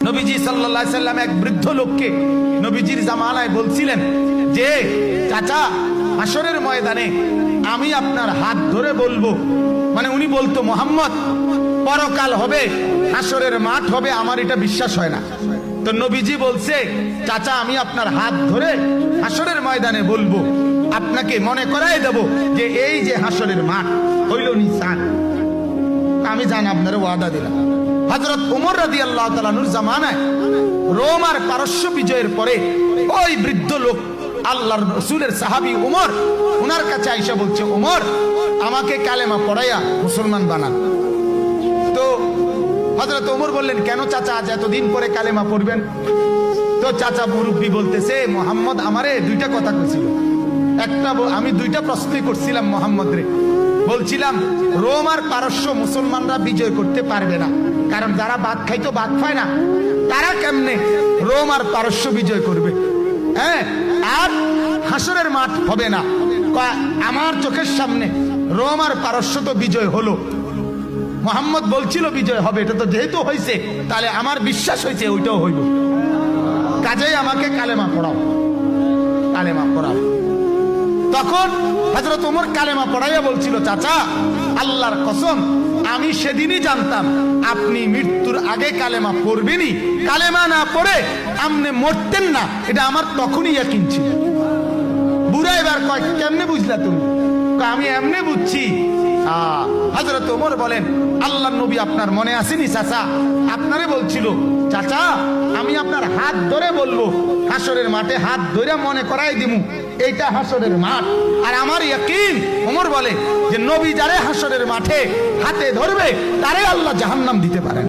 নবীজি সাল্লাল্লাহু আলাইহি সাল্লাম এক বৃদ্ধ লোককে নবীজির জামানায় বলছিলেন যে চাচা হাসরের ময়দানে আমি আপনার হাত ধরে বলবো, মানে উনি বলতো মোহাম্মদ পরকাল হবে, হাসরের মাঠ হবে, আমার এটা বিশ্বাস হয় না। তো নবীজি বলছে চাচা আমি আপনার হাত ধরে হাসরের ময়দানে বলবো, আপনাকে মনে করাই দেব যে এই যে হাসরের মাঠ হইল নিসান, আমি জান আপনার ওয়াদা দিলাম। হযরত ওমর রাদিয়াল্লাহু তাআলা আনহুর জামানায় রোম আর পারস্য বিজয়ের পরে ওই বৃদ্ধ লোক আল্লাহর রাসূলের সাহাবী ওমর ওনার কাছে আয়েশা বলছে, ওমর আমাকে কালেমা পড়াইয়া মুসলমান বানান। তো হযরত ওমর বললেন, কেন চাচা আজ এতদিন পরে কালেমা পড়বেন? তো চাচা মুরব্বী বলতেছে, মোহাম্মদ আমারে দুইটা কথা কইছিল, একটা আমি দুইটা প্রশ্নই করছিলাম মোহাম্মদ রে, বলছিলাম রোম আর পারস্য মুসলমানরা বিজয় করতে পারবে না, কারণ যারা ভাত খাইতো ভাত খায় না, তারা কেমনে রোম আর পারস্য বিজয় করবে? হ্যাঁ, আর হাসরের মাঠ হবে না। আমার চোখের সামনে রোম আর পারস্য তো বিজয় হলো, মোহাম্মদ বলছিল বিজয় হবে, এটা তো যেহেতু হয়েছে তাহলে আমার বিশ্বাস হয়েছে ওইটাও হইল, কাজেই আমাকে কালেমা পড়াও, কালেমা পড়াও। তখন হযরত ওমর কালেমা পড়াইয়া বলছিল, চাচা আল্লাহর কসম আমি সেদিনই জানতাম আপনি মৃত্যুর আগে কালেমা পড়বেনই, কালেমা না পড়ে আপনি মরতেন না, এটা আমার তখনই ইয়াকিন ছিল। বুড়া এবার কয়, কেমনে বুঝলা তুমি? আমি এমনি বুঝছি। হযরত ওমর বলেন, আল্লাহর নবী আপনার মনে আসেনি চাচা, আপনারে বলছিল চাচা আমি আপনার হাত ধরে বলবো, হাসরের মাঠে হাত ধরে মনে করাই দিমু এইটা হাসরের মাঠ। আর আমার ইয়াকিন, ওমর বলে যে নবী যারে হাসরের মাঠে হাতে ধরবে তারে আল্লাহ জাহান্নাম দিতে পারেন।